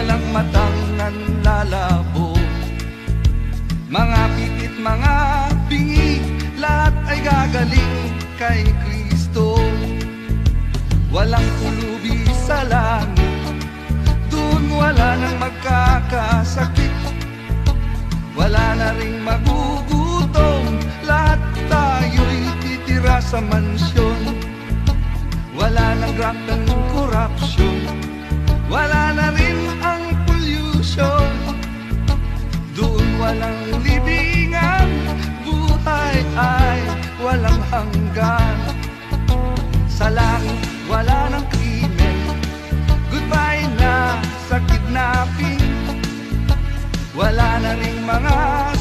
walang matang nanlalabo. Mga pipit, mga bingi, lahat ay gagaling kay Kristo. Walang pulubi sa langit, dun wala nang magkakasakit. Wala na ring magugutom, lahat tayo'y titira sa mansyon. Wala nang graft ng korupsyon, wala na rin ang pollution. Doon walang libingan, buhay ay walang hanggan. Sa langit wala nang krimen, goodbye na sa kidnapping. Wala na ring mga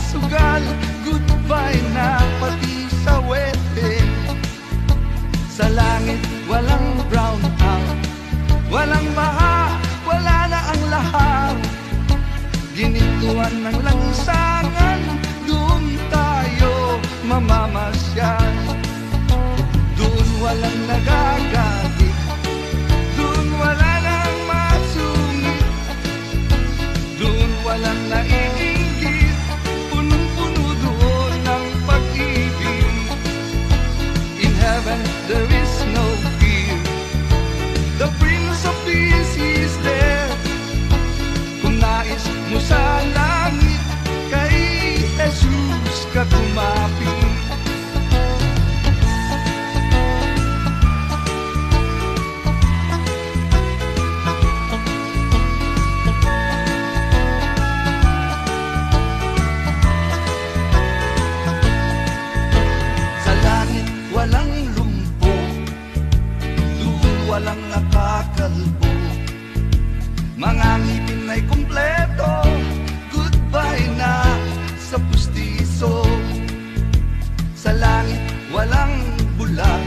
sugal, goodbye na pati sa wedding. Sa langit walang brown out, walang baha, wala na ang lahat. Ginintuan ng lansangan, doon tayo mamamasyal. Doon walang nagagalit, doon wala nang masungit. Doon walang naiinggit, punong-puno doon ng pag-ibig. In heaven there is no fear, the Prince of Peace is there. Kung nais mo sa langit, kay Jesus ka kumapit. Walang lumpo, doon walang nakakalbo. Mga ngipin ay kumpleto, goodbye na sa pustiso. Sa langit walang bulag,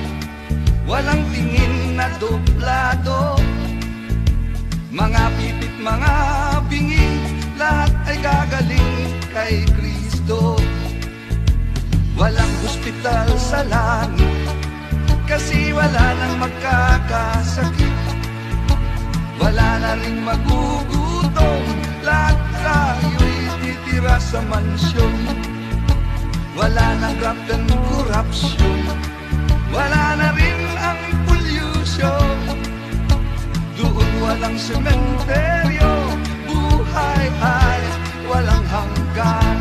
walang tingin na doblado. Mga pipit, mga bingi, lahat ay gagaling kay Kristo. Walang ospital sa langit, kasi wala nang magkakasakit. Wala na ring magugutom, lahat tayo'y titira sa mansyon. Wala nang graft and korupsyon, wala na rin ang pollution. Doon walang sementeryo, buhay ay walang hanggan.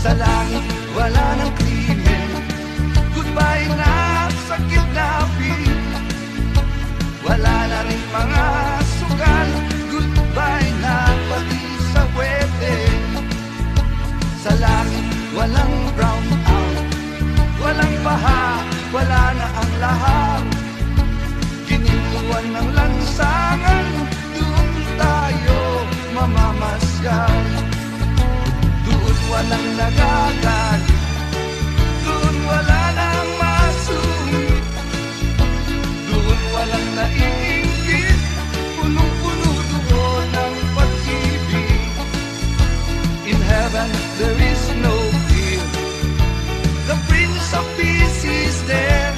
Sa langit wala nang krimen, goodbye na sa kidnapping. Wala na rin mga sugal, goodbye na pati sa wedding. Sa langit walang brown out, walang baha, wala na ang lahat. Ginintuan ng lansangan, doon tayo mamamasyal. Doon walang nagagalit, doon wala nang masungit. Doon walang naiinggit, punong-puno doon ng pag-ibig. In heaven there is no fear, the Prince of Peace is there.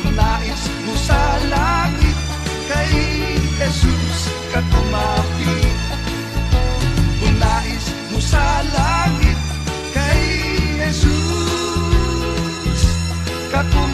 Kung nais mo sa langit, kay Jesus ka kumapit. Kung nais mo sa langit, kay Jesus ka kumapit.